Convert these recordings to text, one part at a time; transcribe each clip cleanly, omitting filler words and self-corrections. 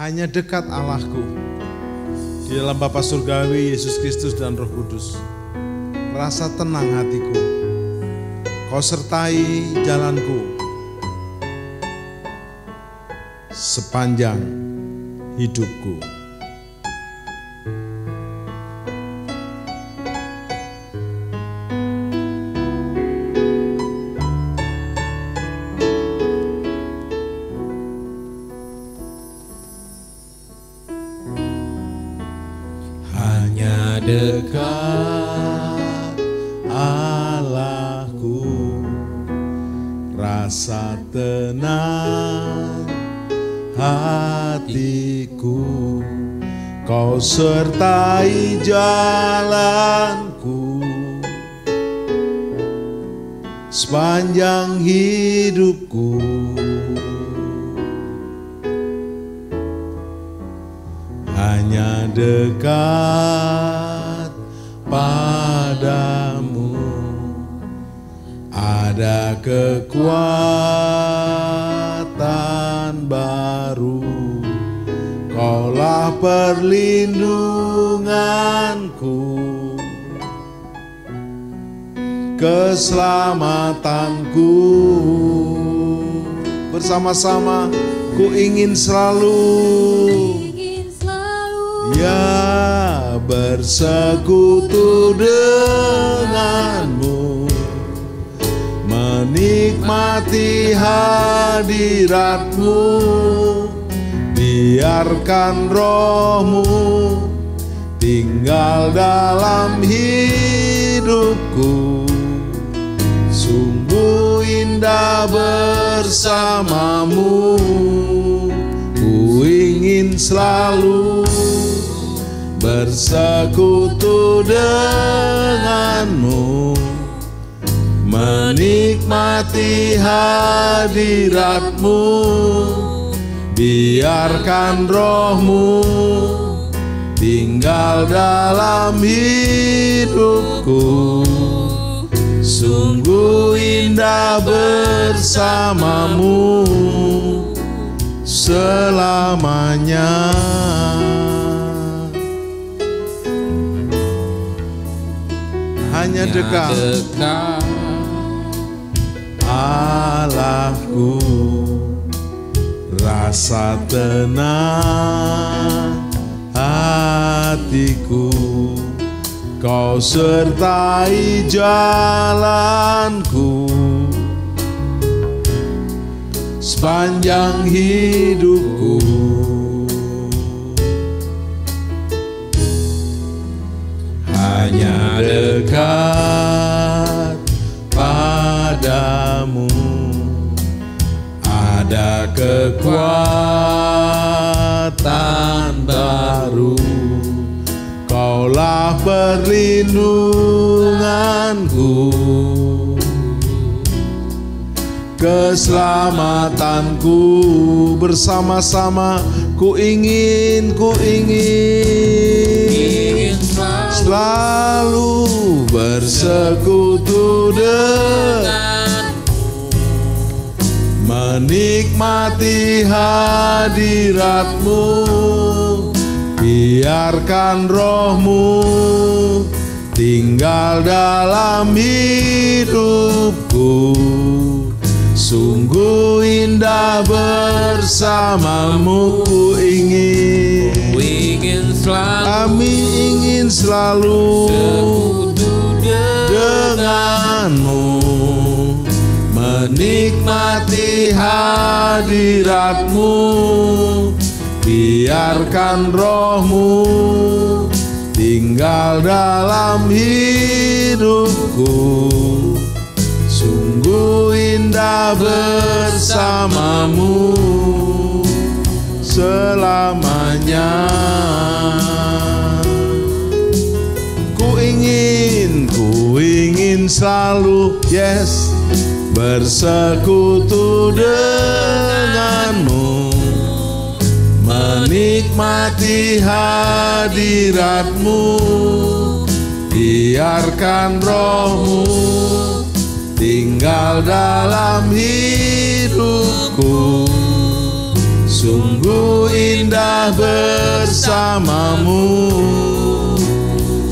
hanya dekat Allahku. Di dalam Bapa Surgawi, Yesus Kristus dan Roh Kudus. Rasa tenang hatiku. Kau sertai jalanku sepanjang hidupku. Hanya dekat Allahku, rasa tenang hatiku. Kau sertai jalanku sepanjang hidupku. Hanya dekat padamu ada kekuatan baru. Kaulah perlindunganku, keselamatanku. Bersama-sama ku ingin selalu, ya, bersekutu denganmu, menikmati hadiratmu. Biarkan rohmu tinggal dalam hidupku. Sungguh indah bersamamu. Ku ingin selalu bersekutu denganmu, menikmati hadiratmu. Biarkan rohmu tinggal dalam hidupku. Sungguh indah bersamamu selamanya. Hanya dekat Allahku, rasa tenang hatiku. Kau sertai jalanku sepanjang hidupku. Hanya dekat padamu ada kekuatan baru. Kaulah perlindunganku, keselamatanku. Bersama-sama ku ingin selalu bersekutu dengan, menikmati hadiratmu. Biarkan rohmu tinggal dalam hidupku. Sungguh indah bersamamu. Ku ingin selalu, kami ingin selalu denganmu, menikmati hadiratmu. Biarkan rohmu tinggal dalam hidupku. Sungguh indah bersamamu selamanya. Ku ingin selalu, yes, bersekutu denganmu, menikmati hadiratmu. Biarkan rohmu tinggal dalam hidupku. sungguh indah bersamamu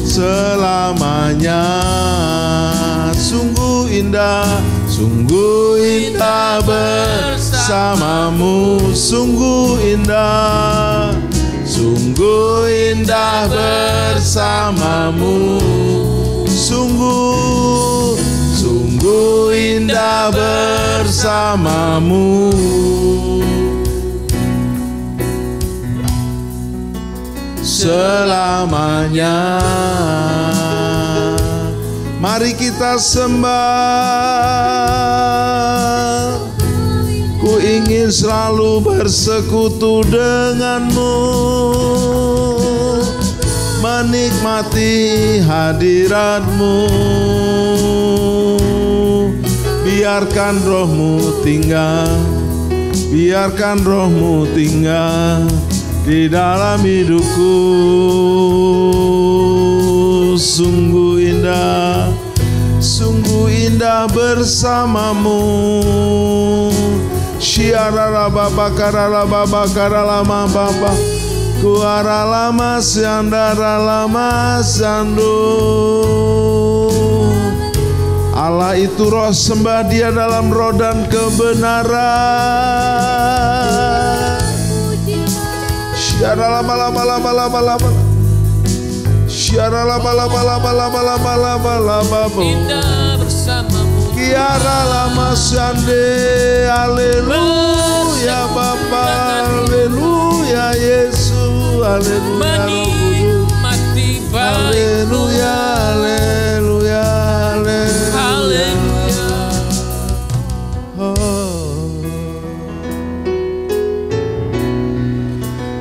selamanya. Sungguh indah bersamamu, sungguh indah bersamamu, sungguh indah bersamamu. Selamanya. Mari kita sembah. Ku ingin selalu bersekutu denganmu, menikmati hadiratmu. Biarkan rohmu tinggal, biarkan rohmu tinggal di dalam hidupku. Sungguh indah bersamamu. Syiarala baba karala baba karalama baba kuara lama siandara lama sandu. Allah itu roh, sembah Dia dalam roh dan kebenaran. Syiarala lama Syiarala lama indah bersamamu. Kiara lama sande, haleluya Bapa, haleluya Yesus, haleluya Roh Kudus, haleluya, haleluya, haleluya.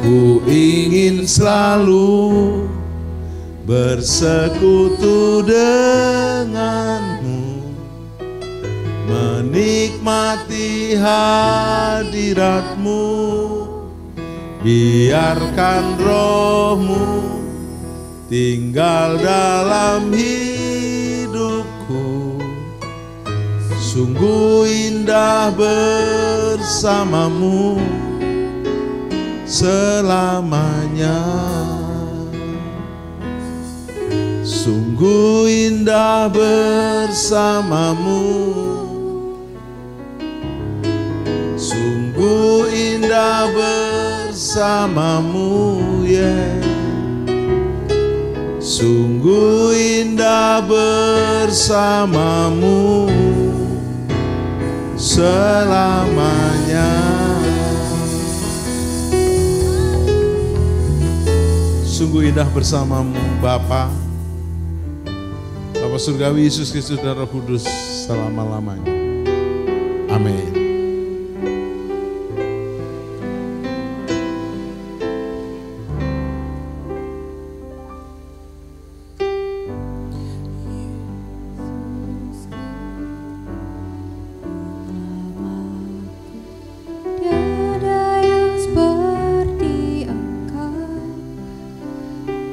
Ku ingin selalu bersekutu denganmu, menikmati hadiratmu. Biarkan rohmu tinggal dalam hidupku. Sungguh indah bersamamu selamanya. Sungguh indah bersamamu, sungguh indah bersamamu, yeah. Sungguh indah bersamamu selamanya. Sungguh indah bersamamu Bapa, Bapa Surgawi, Yesus Kristus dan Roh Kudus selama-lamanya. Amin.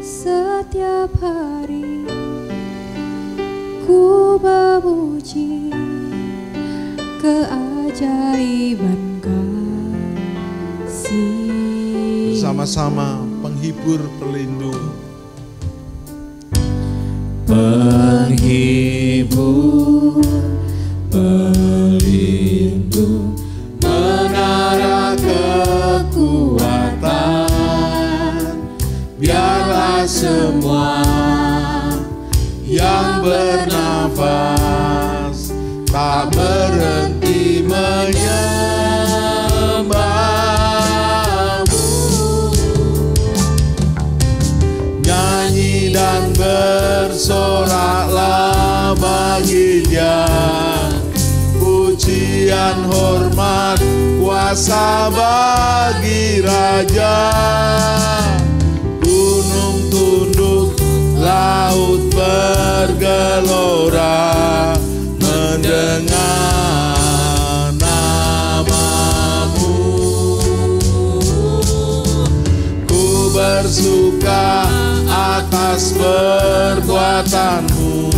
Setiap hari ku memuji keajaiban kasih. Bersama-sama penghibur pelindung, penghibur pelindung, menara kekuatan. Biarlah semua yang bernafas tak berhenti menyembahmu. Nyanyi dan bersoraklah bagi Dia, pujian, hormat, kuasa bagi Raja. Laut bergelora mendengar namamu. Ku bersuka atas perbuatanmu,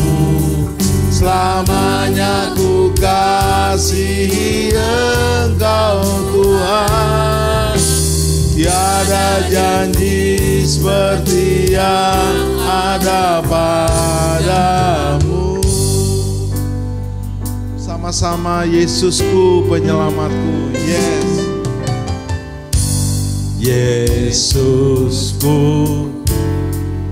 selamanya ku kasihi Engkau Tuhan. tiada janji seperti yang ada padamu. Sama-sama, Yesusku penyelamatku. Yes. Yesusku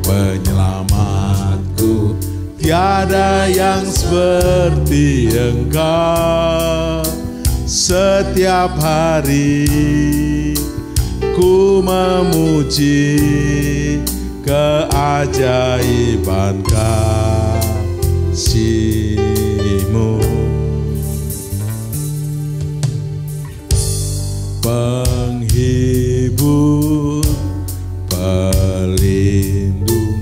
penyelamatku, tiada yang seperti Engkau. Setiap hari ku memuji keajaiban kasih-Mu. Penghibur, pelindung,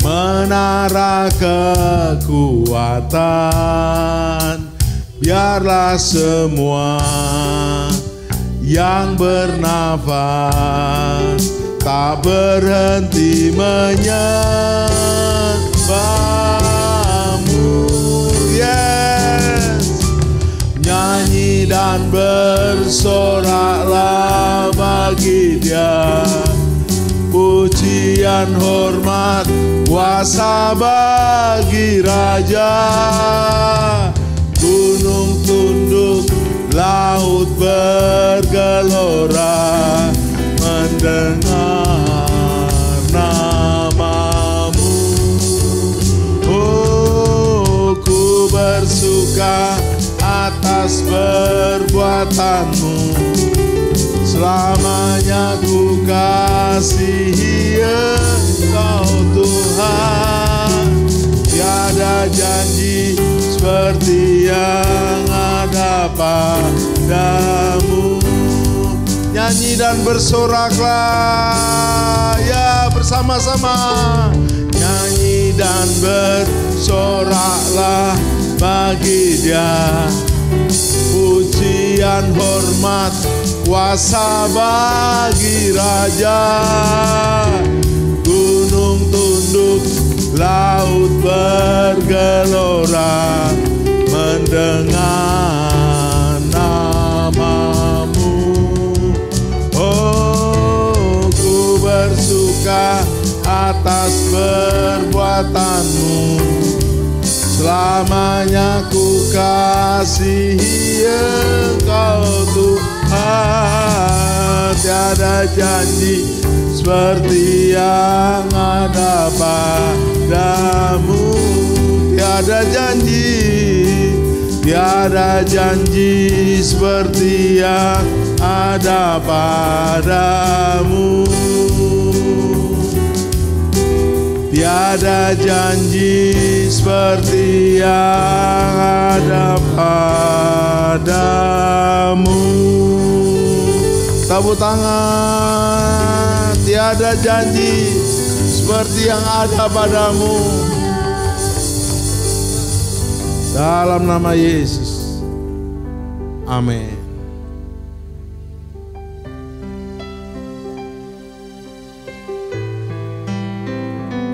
menara kekuatan, biarlah semua yang bernafas tak berhenti menyembah-Mu. Yes. Nyanyi dan bersoraklah bagi Dia, pujian, hormat, kuasa bagi Raja. Gunung tunduk, laut bergelora mendengar nama-Mu. Oh, ku bersuka atas perbuatan-Mu, selamanya ku kasihi Engkau Tuhan. Tiada janji seperti yang ada padamu. Nyanyi dan bersoraklah ya bersama-sama. Nyanyi dan bersoraklah bagi Dia, pujian, hormat, kuasa bagi Raja. Gunung tunduk, laut bergelora mendengar nama-Mu. Oh, ku bersuka atas perbuatan-Mu, selamanya ku kasihi Engkau Tuhan. Tiada janji seperti yang ada padamu. Tiada janji seperti yang ada padamu. Tiada janji seperti yang ada padamu. Tepuk tangan. Tiada janji seperti yang ada padamu. Dalam nama Yesus. Amin.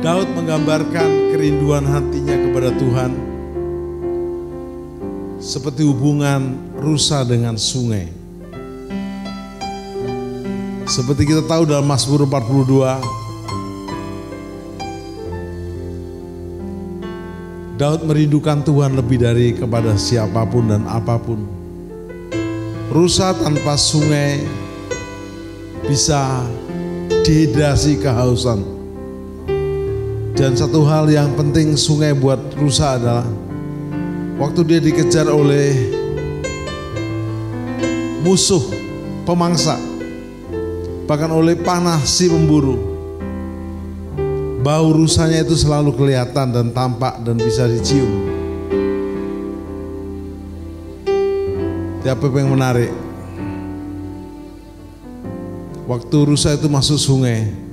Daud menggambarkan kerinduan hatinya kepada Tuhan seperti hubungan rusa dengan sungai. Seperti kita tahu dalam Mazmur 42, Daud merindukan Tuhan lebih dari kepada siapapun dan apapun. Rusa tanpa sungai bisa dehidrasi, kehausan. Dan satu hal yang penting sungai buat rusa adalah waktu dia dikejar oleh musuh, pemangsa, bahkan oleh panah si pemburu, bau rusanya itu selalu kelihatan dan tampak dan bisa dicium. Tapi yang menarik, waktu rusa itu masuk sungai,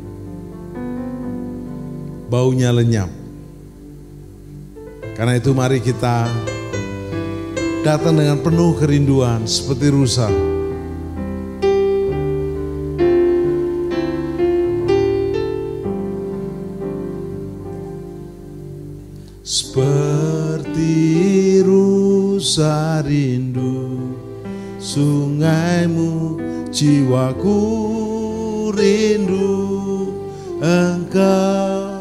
baunya lenyap. Karena itu mari kita datang dengan penuh kerinduan seperti rusa. Seperti rusa rindu sungaimu, jiwaku rindu Engkau.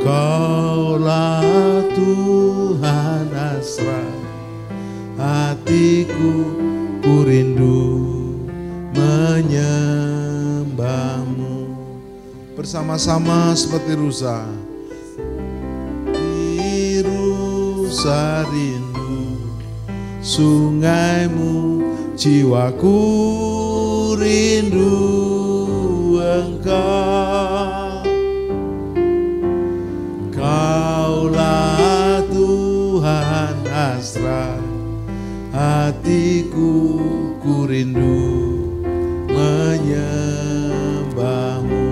Kaulah Tuhan hasrat hatiku, ku rindu menyembahmu. Bersama-sama seperti rusa. Di rusa rindu sungaimu, jiwaku rindu Engkau. Kaulah Tuhan hasrat hatiku, ku rindu menyembahmu.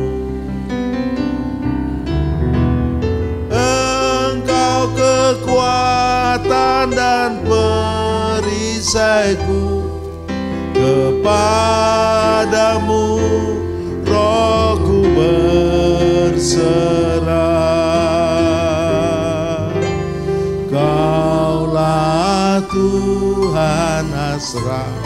Engkau kekuatan dan perisaiku, kepadamu rohku berserah. Kaulah Tuhan hasrat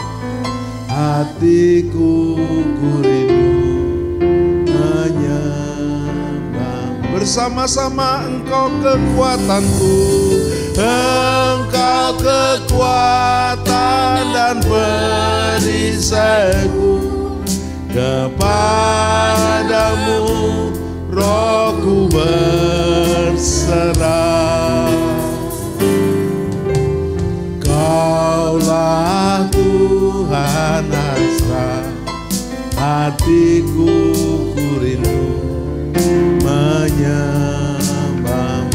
hatiku, ku rindu menyembah. Bersama-sama Engkau kekuatanku, Engkau kekuatan dan perisaiku, kepadamu rohku berserah. Kaulah Tuhan hasrat hatiku, ku rindu menyembahmu.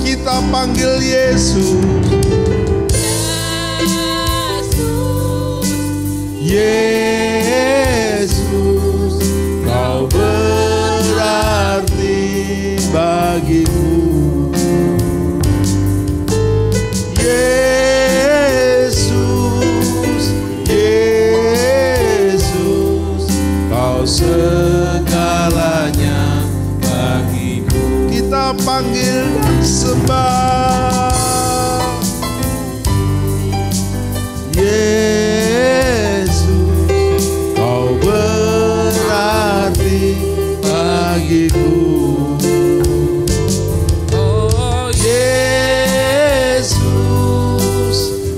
Kita panggil Yesus, Yesus, Kau berarti bagiku. Yesus, Yesus, Kau segalanya bagiku. Kita panggil dan sembah. Yesus, Kau berarti bagiku. Oh Yesus,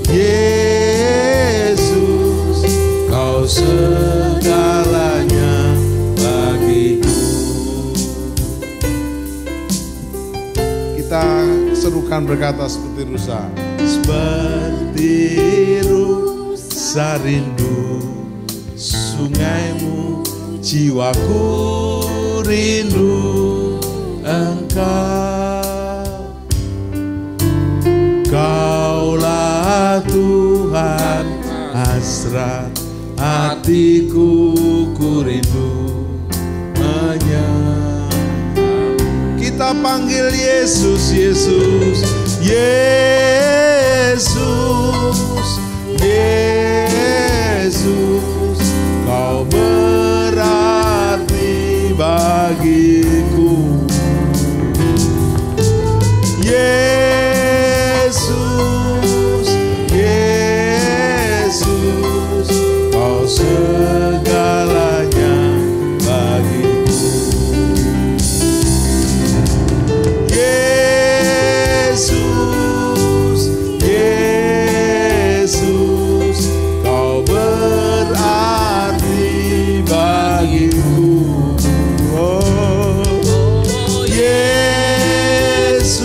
Yesus, Kau segalanya bagiku. Kita serukan berkata seperti rusa. Seperti rusa rindu sungaimu, jiwaku rindu Engkau. Kaulah Tuhan hasrat hatiku, ku rindu menyembah. Kita panggil Yesus, Yesus, Yesus, Yesus, Kau berarti bagiku. Yesus, Yesus, Kau segalanya bagiku. Yesus, Yesus, Kau berarti bagiku. Oh, Yesus,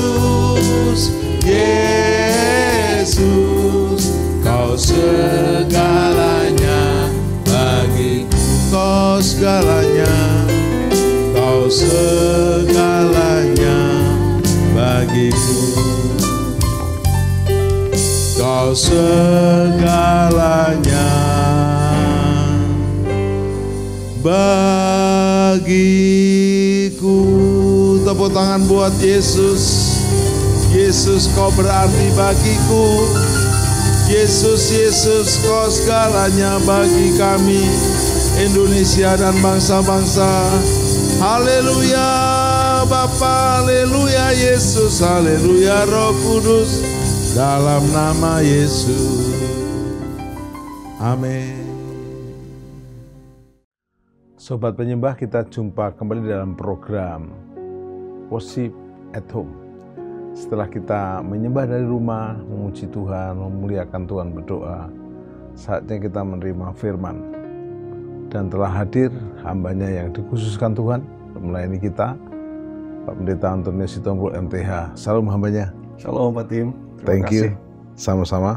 Yesus, Kau segalanya bagiku. Kau segalanya, Kau segalanya bagiku. Kau segalanya bagiku. Tepuk tangan buat Yesus. Yesus, Kau berarti bagiku. Yesus, Yesus, Kau segalanya bagi kami, Indonesia dan bangsa-bangsa. Haleluya Bapa, haleluya Yesus, haleluya Roh Kudus, dalam nama Yesus. Amin. Sobat penyembah, kita jumpa kembali dalam program Worship at Home. Setelah kita menyembah dari rumah, memuji Tuhan, memuliakan Tuhan, berdoa, saatnya kita menerima firman. Dan telah hadir hambanya yang dikhususkan Tuhan untuk melayani kita, Pak Pendeta Antonius Sitompul MTH. Salam hambanya. Shalom Pak Tim. Thank you. Sama-sama.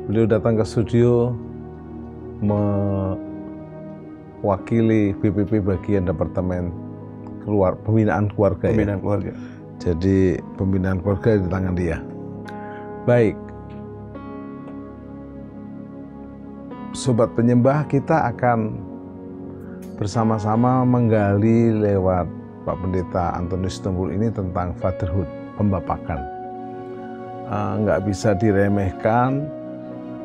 Beliau datang ke studio mewakili BPP bagian Departemen Pembinaan Keluarga. Pembinaan keluarga. Jadi pembinaan keluarga di tangan dia. Baik. Sobat penyembah, kita akan bersama-sama menggali lewat Pak Pendeta Antonius Sitompul ini tentang fatherhood, pembapakan. Nggak bisa diremehkan,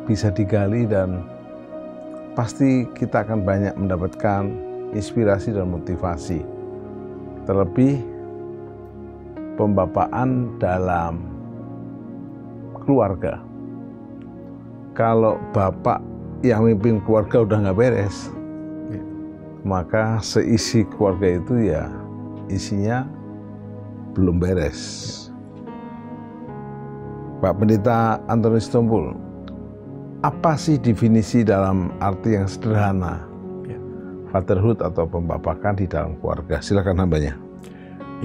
bisa digali, dan pasti kita akan banyak mendapatkan inspirasi dan motivasi. Terlebih pembapaan dalam keluarga. Kalau bapak yang mimpin keluarga udah nggak beres, maka seisi keluarga itu ya isinya belum beres. Pak Pendeta Antonius Sitompul, apa sih definisi dalam arti yang sederhana fatherhood atau pembapakan di dalam keluarga? Silakan hambanya.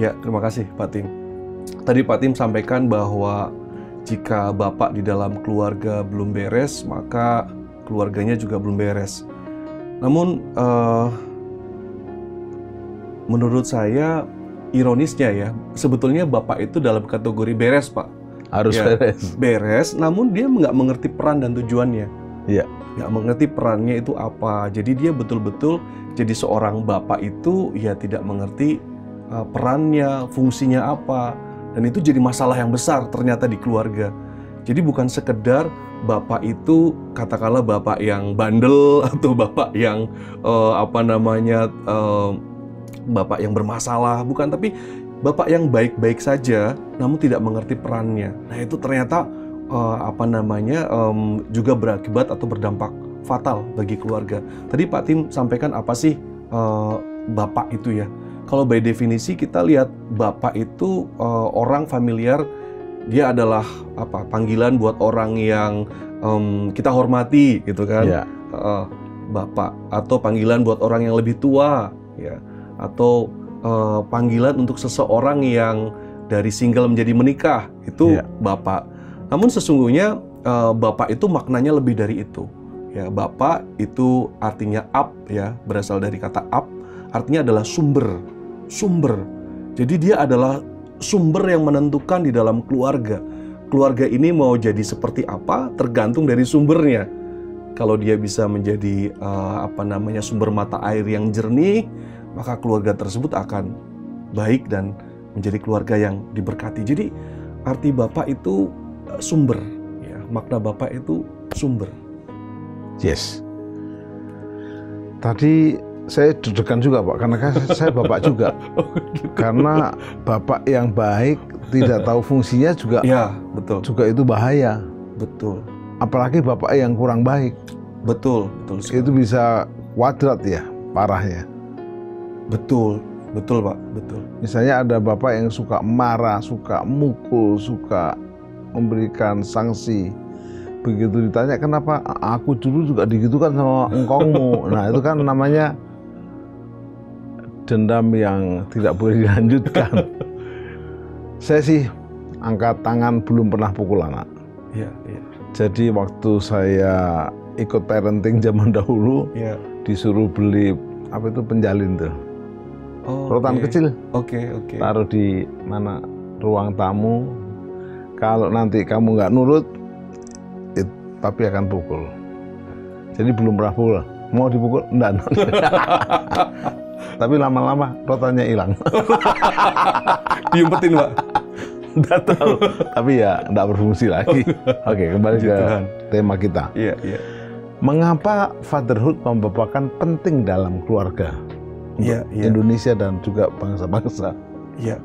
Ya, terima kasih Pak Tim. Tadi Pak Tim sampaikan bahwa jika bapak di dalam keluarga belum beres, maka keluarganya juga belum beres. Namun menurut saya ironisnya ya, sebetulnya bapak itu dalam kategori beres, Pak. Harus ya, beres. Beres, namun dia nggak mengerti peran dan tujuannya. Iya. Nggak mengerti perannya itu apa. Jadi dia betul-betul jadi seorang bapak itu ya tidak mengerti perannya, fungsinya apa. Dan itu jadi masalah yang besar ternyata di keluarga. Jadi bukan sekedar bapak itu katakanlah bapak yang bandel atau bapak yang bapak yang bermasalah, bukan, tapi bapak yang baik-baik saja namun tidak mengerti perannya. Nah, itu ternyata juga berakibat atau berdampak fatal bagi keluarga. Tadi Pak Tim sampaikan apa sih bapak itu ya? Kalau by definisi kita lihat bapak itu orang familiar, dia adalah panggilan buat orang yang kita hormati gitu kan. Yeah. Bapak, atau panggilan buat orang yang lebih tua ya, atau panggilan untuk seseorang yang dari single menjadi menikah, itu bapak. Namun sesungguhnya bapak itu maknanya lebih dari itu. Ya, bapak itu artinya ab ya, berasal dari kata ab, artinya adalah sumber. Jadi dia adalah sumber yang menentukan di dalam keluarga. Keluarga ini mau jadi seperti apa tergantung dari sumbernya. Kalau dia bisa menjadi sumber mata air yang jernih, maka keluarga tersebut akan baik dan menjadi keluarga yang diberkati. Jadi arti bapak itu sumber, ya, makna bapak itu sumber. Yes. Tadi saya deg-degan juga Pak, karena saya bapak juga. Karena bapak yang baik tidak tahu fungsinya juga. Ya, betul. Juga itu bahaya. Betul. Apalagi bapak yang kurang baik. Betul sekali. Itu bisa kuadrat ya, parahnya. Betul Pak, betul. Misalnya ada bapak yang suka marah, suka mukul, suka memberikan sanksi. Begitu ditanya kenapa, aku dulu juga digitukan sama engkongmu. Nah, itu kan namanya dendam yang tidak boleh dilanjutkan. Saya sih angkat tangan, belum pernah pukul anak. Iya. Jadi waktu saya ikut parenting zaman dahulu, disuruh beli penjalin tuh. Rotan kecil. Oke. Taruh di mana ruang tamu. Kalau nanti kamu nggak nurut, papi akan pukul. Jadi belum pernah pukul. Mau dipukul? Enggak. Tapi lama-lama rotannya hilang. Diumpetin Pak? Enggak tahu. Tapi ya enggak berfungsi lagi. Oke, kembali ke tema kita. Iya. Mengapa fatherhood, pembapakan penting dalam keluarga? Indonesia dan juga bangsa-bangsa. Iya.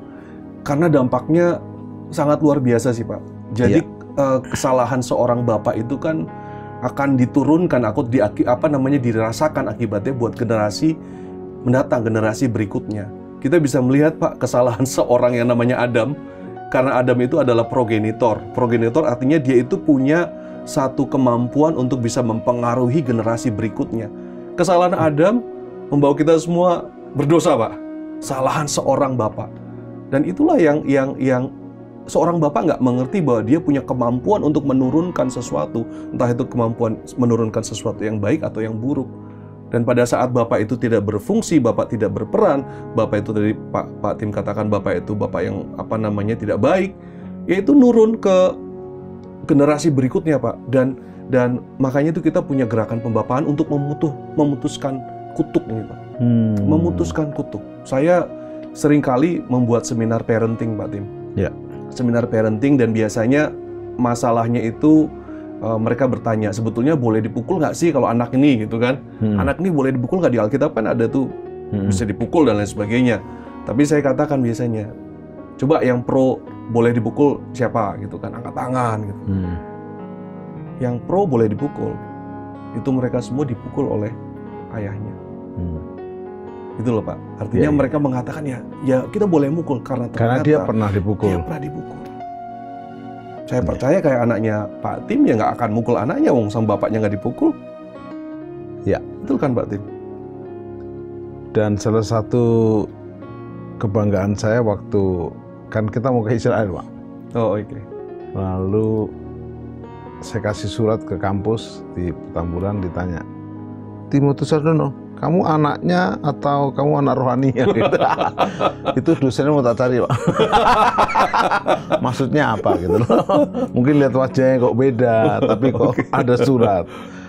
Karena dampaknya sangat luar biasa sih Pak. Jadi kesalahan seorang bapak itu kan akan diturunkan, dirasakan akibatnya buat generasi mendatang, generasi berikutnya. Kita bisa melihat Pak kesalahan seorang yang namanya Adam, karena Adam itu adalah progenitor. Progenitor artinya dia itu punya satu kemampuan untuk bisa mempengaruhi generasi berikutnya. Kesalahan Adam membawa kita semua berdosa Pak. Kesalahan seorang bapak. Dan itulah yang seorang bapak nggak mengerti bahwa dia punya kemampuan untuk menurunkan sesuatu, entah itu kemampuan menurunkan sesuatu yang baik atau yang buruk. Dan pada saat bapak itu tidak berfungsi, bapak tidak berperan, bapak itu tadi Pak Tim katakan bapak itu bapak yang tidak baik, yaitu nurun ke generasi berikutnya Pak. Dan makanya itu kita punya gerakan pembapaan untuk memutuskan kutuk ini Pak. Memutuskan kutuk. Saya seringkali membuat seminar parenting Pak Tim. Ya. Seminar parenting, dan biasanya masalahnya itu mereka bertanya, sebetulnya boleh dipukul nggak sih kalau anak ini gitu kan? Anak ini boleh dipukul nggak? Di Alkitab kan ada tuh bisa dipukul dan lain sebagainya. Tapi saya katakan biasanya, coba yang pro boleh dipukul siapa gitu kan? Angkat tangan gitu. Yang pro boleh dipukul, itu mereka semua dipukul oleh ayahnya. Gitu loh Pak. Artinya mereka mengatakan ya kita boleh mukul karena dia pernah dipukul. Dia pernah dipukul. Saya percaya kayak anaknya Pak Tim ya nggak akan mukul anaknya, wong sama bapaknya nggak dipukul. Ya, betul kan Pak Tim? Dan salah satu kebanggaan saya waktu kan kita mau ke Israel Pak. Oh oke. Lalu saya kasih surat ke kampus di Petamburan, ditanya, Timotius Ardono, kamu anaknya atau kamu anak rohani? Itu dosennya mau tak cari Pak. Maksudnya apa gitu loh. Mungkin lihat wajahnya kok beda, tapi kok ada surat.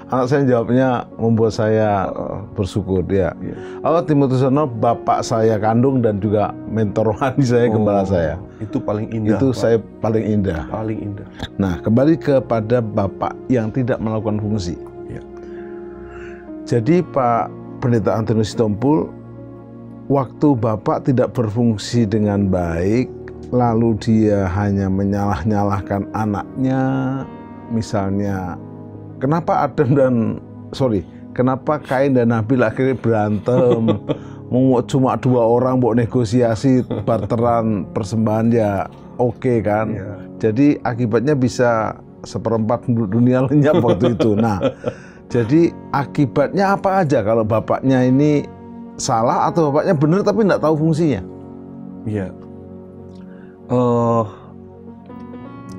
Anak saya jawabnya membuat saya bersyukur ya. Oh, Timotius Ardono bapak saya kandung dan juga mentor rohani saya, gembala saya. Itu paling indah. Itu Pak. Saya paling indah. Paling indah. Nah, kembali kepada bapak yang tidak melakukan fungsi. Ya. Jadi Pak Pendeta Antonius Sitompul, waktu bapak tidak berfungsi dengan baik, lalu dia hanya menyalah-nyalahkan anaknya, misalnya kenapa Kain dan Habil akhirnya berantem, cuma 2 orang buat negosiasi barteran persembahan ya oke kan. Ya. Jadi akibatnya bisa 1/4 dunia lenyap waktu itu. Nah, jadi akibatnya apa aja kalau bapaknya ini salah atau bapaknya benar tapi nggak tahu fungsinya? Iya.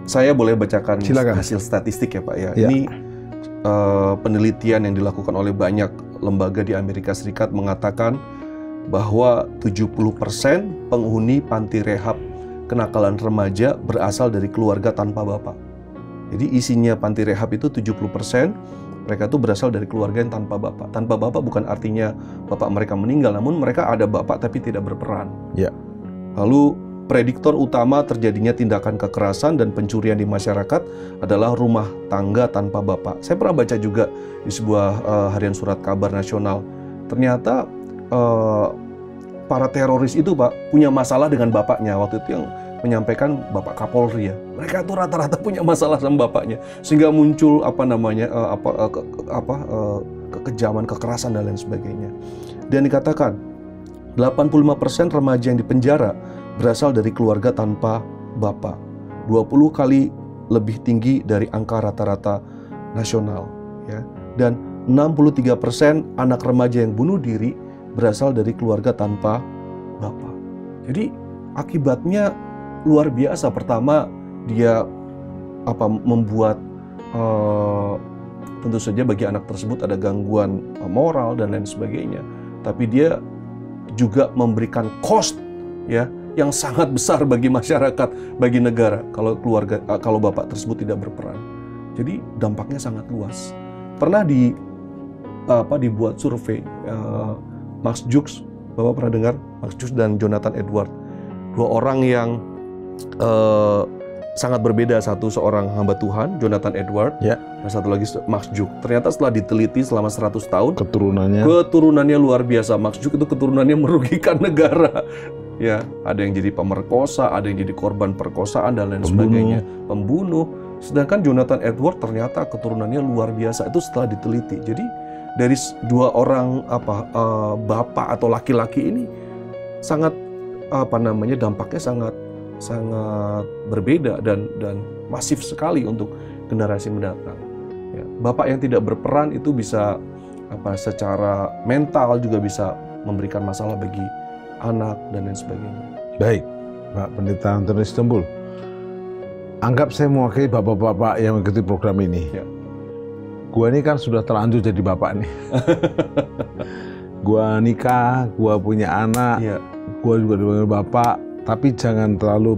Saya boleh bacakan Silakan. Hasil statistik ya Pak ya. Ini penelitian yang dilakukan oleh banyak lembaga di Amerika Serikat mengatakan bahwa 70% penghuni panti rehab kenakalan remaja berasal dari keluarga tanpa bapak. Jadi isinya panti rehab itu 70% mereka itu berasal dari keluarga yang tanpa bapak. Tanpa bapak bukan artinya bapak mereka meninggal, namun mereka ada bapak tapi tidak berperan. Ya. Lalu prediktor utama terjadinya tindakan kekerasan dan pencurian di masyarakat adalah rumah tangga tanpa bapak. Saya pernah baca juga di sebuah harian surat kabar nasional. Ternyata para teroris itu Pak punya masalah dengan bapaknya. Waktu itu yang menyampaikan Bapak Kapolri ya. Mereka tuh rata-rata punya masalah sama bapaknya, sehingga muncul kekejaman, kekerasan dan lain sebagainya. Dan dikatakan 85% remaja yang dipenjara berasal dari keluarga tanpa bapak. 20 kali lebih tinggi dari angka rata-rata nasional ya. Dan 63% anak remaja yang bunuh diri berasal dari keluarga tanpa bapak. Jadi akibatnya luar biasa. Pertama, dia membuat tentu saja bagi anak tersebut ada gangguan moral dan lain sebagainya. Tapi dia juga memberikan cost ya yang sangat besar bagi masyarakat, bagi negara kalau bapak tersebut tidak berperan. Jadi dampaknya sangat luas. Pernah dibuat survei Max Jukes, Bapak pernah dengar Max Jukes dan Jonathan Edward, 2 orang yang sangat berbeda. Satu seorang hamba Tuhan, Jonathan Edward, dan satu lagi Max Jukes. Ternyata setelah diteliti selama 100 tahun, keturunannya luar biasa. Max Jukes itu keturunannya merugikan negara. Ya, ada yang jadi pemerkosa, ada yang jadi korban perkosaan dan lain sebagainya, pembunuh. Sedangkan Jonathan Edward ternyata keturunannya luar biasa, itu setelah diteliti. Jadi dari dua orang bapak atau laki-laki ini sangat dampaknya sangat berbeda dan masif sekali untuk generasi mendatang. Ya, bapak yang tidak berperan itu bisa secara mental juga bisa memberikan masalah bagi anak dan lain sebagainya. Baik, Pak Pendeta Antonius Sitompul. Anggap saya mewakili bapak-bapak yang mengikuti program ini. Ya. Gua ini kan sudah terlanjur jadi bapak nih. Gua nikah, gua punya anak, Ya. gua juga dipanggil bapak. Tapi jangan terlalu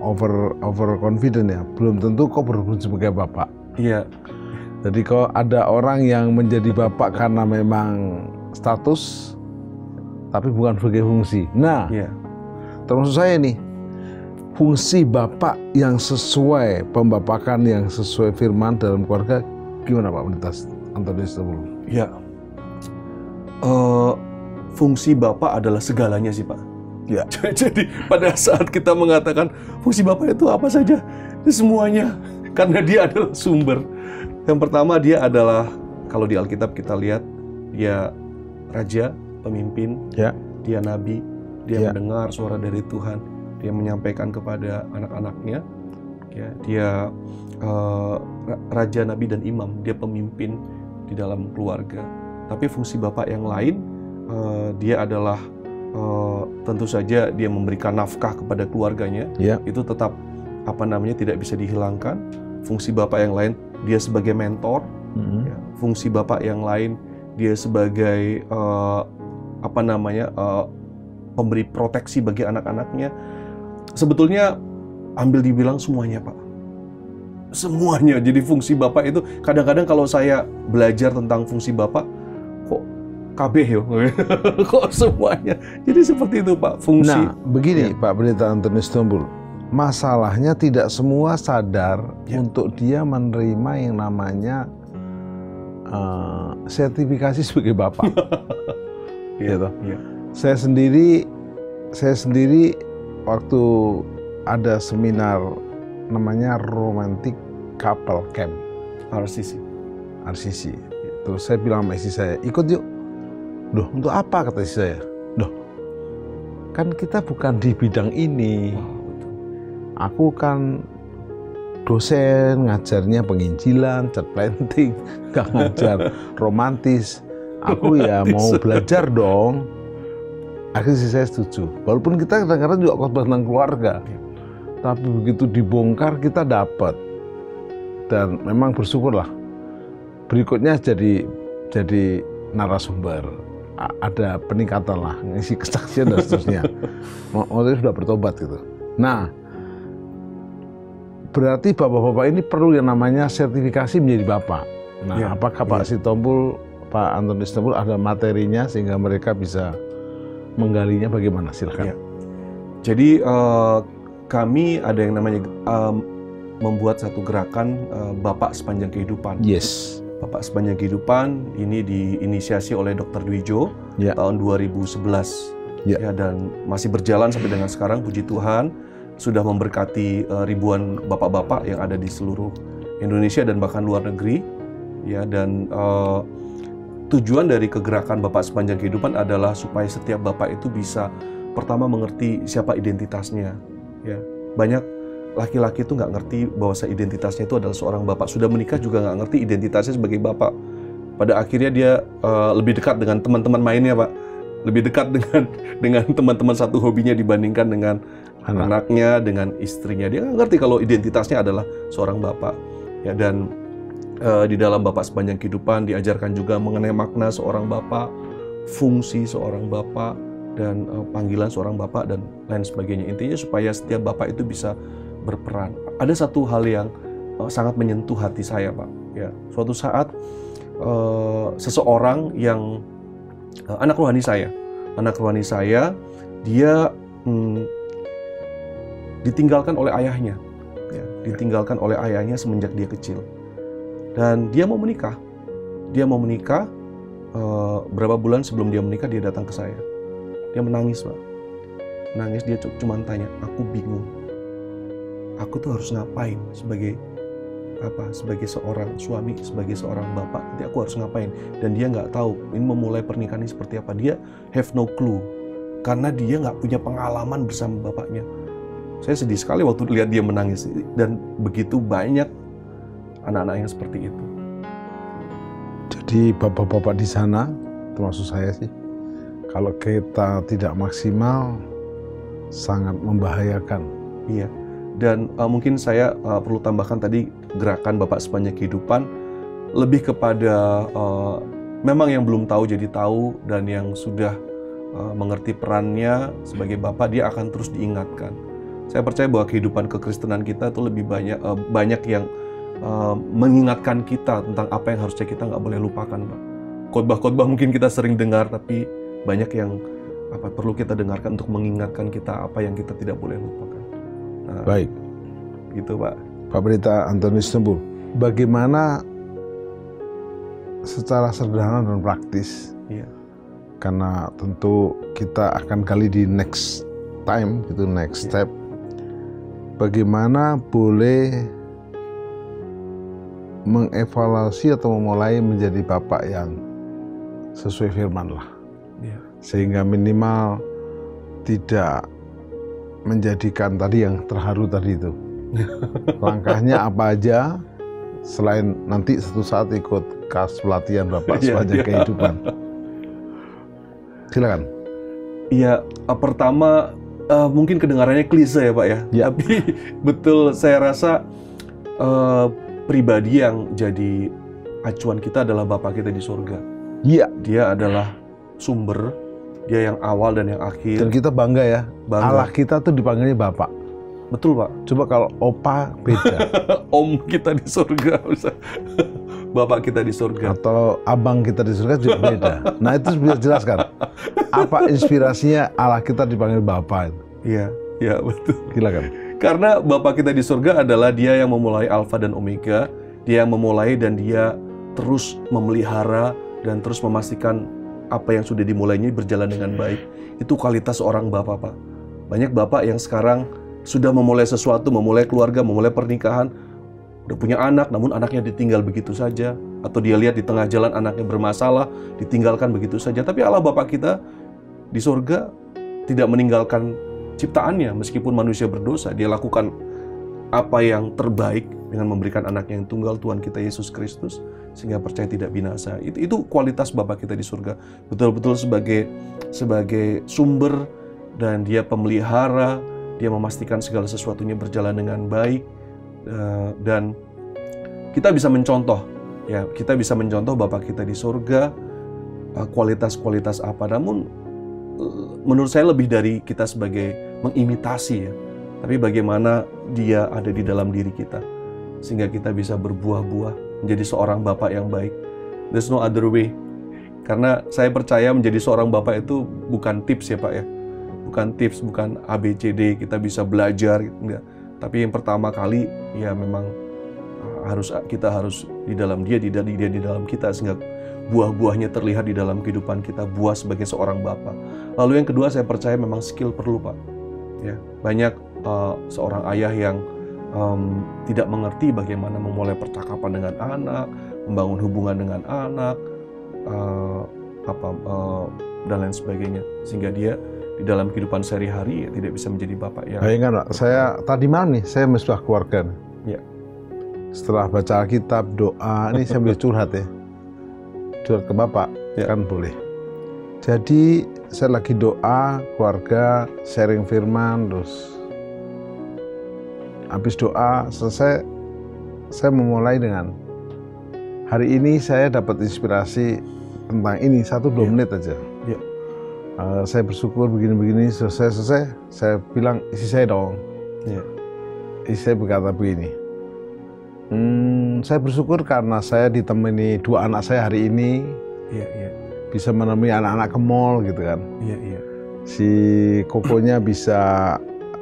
over confident ya. Belum tentu kau berfungsi sebagai bapak. Iya. Jadi kalau ada orang yang menjadi bapak karena memang status, tapi bukan sebagai fungsi. Nah, Iya. termasuk saya nih. Fungsi bapak yang sesuai, pembapakan yang sesuai firman dalam keluarga, gimana Pak Pendeta Antonius Sitompul? Ya, fungsi bapak adalah segalanya sih Pak. Ya. Jadi pada saat kita mengatakan fungsi bapak itu apa saja, itu semuanya, karena dia adalah sumber. Yang pertama dia adalah, kalau di Alkitab kita lihat, dia raja, pemimpin, Ya. dia nabi, dia Ya. mendengar suara dari Tuhan. Dia menyampaikan kepada anak-anaknya, ya, dia raja, nabi, dan imam. Dia pemimpin di dalam keluarga. Tapi fungsi bapak yang lain, dia adalah tentu saja dia memberikan nafkah kepada keluarganya. Ya. Itu tetap tidak bisa dihilangkan. Fungsi bapak yang lain, dia sebagai mentor. Ya. Fungsi bapak yang lain, dia sebagai pemberi proteksi bagi anak-anaknya. Sebetulnya ambil dibilang semuanya Pak, semuanya. Jadi fungsi bapak itu kadang-kadang kalau saya belajar tentang fungsi bapak, kok kabeh yo, kok semuanya. Jadi seperti itu Pak fungsi. Nah, begini Pak Pendeta Antonius Sitompul, masalahnya tidak semua sadar untuk dia menerima yang namanya sertifikasi sebagai bapak. Gitu. Saya sendiri waktu ada seminar namanya Romantic Couple Camp, RCC. Terus saya bilang sama istri saya, ikut yuk. Loh, untuk apa, kata istri saya? Loh, kan kita bukan di bidang ini. Aku kan dosen, ngajarnya penginjilan, church planting, gak ngajar romantis. Aku ya mau belajar dong. Akhirnya saya setuju. Walaupun kita kadang-kadang juga khotbah tentang keluarga, tapi begitu dibongkar kita dapat. Dan memang bersyukurlah. Berikutnya jadi narasumber. Ada peningkatan lah, ngisi kesaksian dan seterusnya. Maksudnya sudah bertobat gitu. Nah, berarti bapak-bapak ini perlu yang namanya sertifikasi menjadi bapak. Nah, apakah Pak Sitompul, Pak Antonius Sitompul ada materinya sehingga mereka bisa menggalinya, bagaimana? Silakan. Jadi kami ada yang namanya membuat satu gerakan Bapak Sepanjang Kehidupan. Yes. Bapak Sepanjang Kehidupan ini diinisiasi oleh Dr. Dwijo tahun 2011 ya, dan masih berjalan sampai dengan sekarang. Puji Tuhan sudah memberkati ribuan bapak-bapak yang ada di seluruh Indonesia dan bahkan luar negeri ya. Dan tujuan dari kegerakan Bapak Sepanjang Kehidupan adalah supaya setiap bapak itu bisa pertama mengerti siapa identitasnya. Ya, banyak laki-laki itu nggak ngerti bahwa identitasnya itu adalah seorang bapak. Sudah menikah juga nggak ngerti identitasnya sebagai bapak. Pada akhirnya dia lebih dekat dengan teman-teman mainnya Pak, lebih dekat dengan teman-teman satu hobinya dibandingkan dengan anaknya, dengan istrinya. Dia nggak ngerti kalau identitasnya adalah seorang bapak. Ya, dan di dalam Bapak Sepanjang Kehidupan diajarkan juga mengenai makna seorang bapak, fungsi seorang bapak, dan panggilan seorang bapak dan lain sebagainya. Intinya supaya setiap bapak itu bisa berperan. Ada satu hal yang sangat menyentuh hati saya Pak. Ya, suatu saat seseorang yang anak rohani saya, dia ditinggalkan oleh ayahnya, ya, ditinggalkan oleh ayahnya semenjak dia kecil. Dan dia mau menikah. Berapa bulan sebelum dia menikah, dia datang ke saya. Dia menangis, Pak. Menangis, dia cuma tanya, aku bingung. Aku tuh harus ngapain sebagai sebagai seorang suami, sebagai seorang bapak, nanti aku harus ngapain? Dan dia nggak tahu ini memulai pernikahan ini seperti apa. Dia have no clue karena dia nggak punya pengalaman bersama bapaknya. Saya sedih sekali waktu lihat dia menangis, dan begitu banyak anak-anak yang seperti itu. Jadi bapak-bapak di sana, termasuk saya sih, kalau kita tidak maksimal sangat membahayakan. Iya. Dan mungkin saya perlu tambahkan tadi gerakan Bapak Sepanjang Kehidupan lebih kepada memang yang belum tahu jadi tahu, dan yang sudah mengerti perannya sebagai bapak, dia akan terus diingatkan. Saya percaya bahwa kehidupan kekristenan kita itu lebih banyak yang mengingatkan kita tentang apa yang harusnya kita nggak boleh lupakan, Pak. Khotbah-khotbah mungkin kita sering dengar, tapi banyak yang perlu kita dengarkan untuk mengingatkan kita apa yang kita tidak boleh lupakan. Nah, baik, gitu Pak. Pak Pendeta Antonius Tembul, bagaimana secara sederhana dan praktis? Iya. Karena tentu kita akan gali di next time, gitu, next step. Bagaimana boleh mengevaluasi atau memulai menjadi bapak yang sesuai firman lah, sehingga minimal tidak menjadikan tadi yang terharu tadi itu. Langkahnya apa aja selain nanti suatu saat ikut kelas pelatihan Bapak Sepanjang Kehidupan? Silakan. Iya, pertama mungkin kedengarannya klise ya Pak ya. Tapi betul, saya rasa pribadi yang jadi acuan kita adalah Bapak kita di surga. Iya. Dia adalah sumber, dia yang awal dan yang akhir. Dan kita bangga ya, Allah kita tuh dipanggilnya Bapak. Betul Pak. Coba kalau Opa beda. Om kita di surga, Bapak kita di surga. Atau abang kita di surga juga beda. Nah itu bisa jelaskan, apa inspirasinya Allah kita dipanggil Bapak itu? Iya betul. Silakan. Karena Bapak kita di surga adalah dia yang memulai Alfa dan Omega. Dia yang memulai dan dia terus memelihara dan terus memastikan apa yang sudah dimulainya berjalan dengan baik. Itu kualitas seorang bapak, Pak. Banyak bapak yang sekarang sudah memulai sesuatu, memulai keluarga, memulai pernikahan, udah punya anak, namun anaknya ditinggal begitu saja. Atau dia lihat di tengah jalan anaknya bermasalah, ditinggalkan begitu saja. Tapi Allah Bapa kita di surga tidak meninggalkan ciptaannya, meskipun manusia berdosa. Dia lakukan apa yang terbaik dengan memberikan anaknya yang tunggal, Tuhan kita Yesus Kristus, sehingga percaya tidak binasa. Itu kualitas Bapa kita di surga. Betul-betul sebagai sumber, dan dia pemelihara, dia memastikan segala sesuatunya berjalan dengan baik, dan kita bisa mencontoh, ya, kita bisa mencontoh Bapa kita di surga, kualitas-kualitas apa. Namun menurut saya lebih dari kita sebagai mengimitasi, ya, tapi bagaimana dia ada di dalam diri kita, sehingga kita bisa berbuah-buah menjadi seorang bapak yang baik. There's no other way. Karena saya percaya menjadi seorang bapak itu bukan tips ya Pak ya. Bukan tips, bukan ABCD, kita bisa belajar, enggak. Tapi yang pertama kali ya memang kita harus di dalam dia di dalam kita, sehingga buah-buahnya terlihat di dalam kehidupan kita, buah sebagai seorang bapak. Lalu yang kedua, saya percaya memang skill perlu Pak. Ya, banyak seorang ayah yang tidak mengerti bagaimana memulai percakapan dengan anak, membangun hubungan dengan anak, dan lain sebagainya, sehingga dia di dalam kehidupan sehari-hari ya, tidak bisa menjadi bapak yang. Bayangkan Pak, saya tadi malam nih, saya mesbah keluarga. Ya. Setelah baca Alkitab, doa, ini saya boleh curhat ya, curhat ke Bapak, ya. Kan boleh. Jadi saya lagi doa keluarga, sharing firman, terus habis doa selesai, saya memulai dengan hari ini saya dapat inspirasi tentang ini 1-2 menit aja. Ya. Saya bersyukur begini-begini, selesai saya bilang isi saya dong. Ya. Isi saya berkata begini, saya bersyukur karena saya ditemani 2 anak saya hari ini. Ya. Bisa menemui anak-anak ke mall gitu kan. Iya. Si Kokonya bisa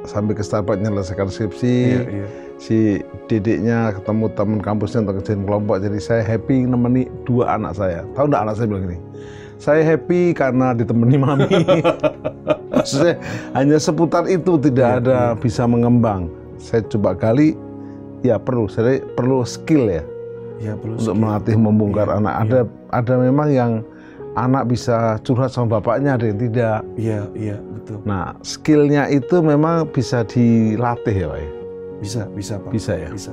sampai ke Starbucks menyelesaikan skripsi. Iya. Si dedeknya ketemu teman kampusnya untuk kerjain kelompok. Jadi saya happy nemeni 2 anak saya. Tahu enggak anak saya bilang gini? Saya happy karena ditemani mami. Maksudnya hanya seputar itu, tidak ada bisa mengembang. Saya coba gali, ya perlu skill ya. Ya, perlu untuk skill. melatih membongkar anak. Ada memang yang anak bisa curhat sama bapaknya, ada yang tidak. Iya, betul. Nah, skillnya itu memang bisa dilatih ya, Pak ya? Bisa, Pak. Bisa ya? Bisa.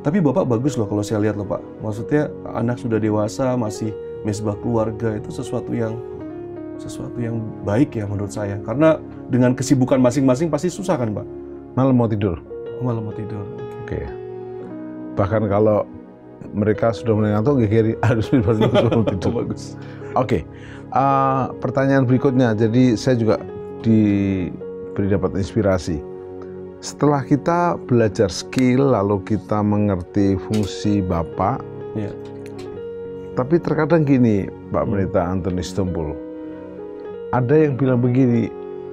Tapi Bapak bagus loh kalau saya lihat loh, Pak. Maksudnya anak sudah dewasa, masih mesbah keluarga, itu sesuatu yang baik ya menurut saya. Karena dengan kesibukan masing-masing pasti susah kan, Pak? Malam mau tidur. Malam mau tidur. Oke. Bahkan kalau mereka sudah mulai ngantuk, Gigi harus sebelum tidur. Bagus. Oke. Pertanyaan berikutnya. Jadi saya juga diberi dapat inspirasi. Setelah kita belajar skill, lalu kita mengerti fungsi Bapak. Ya. Tapi terkadang gini, Pak Pendeta Antoni Sitompul. Ada yang bilang begini,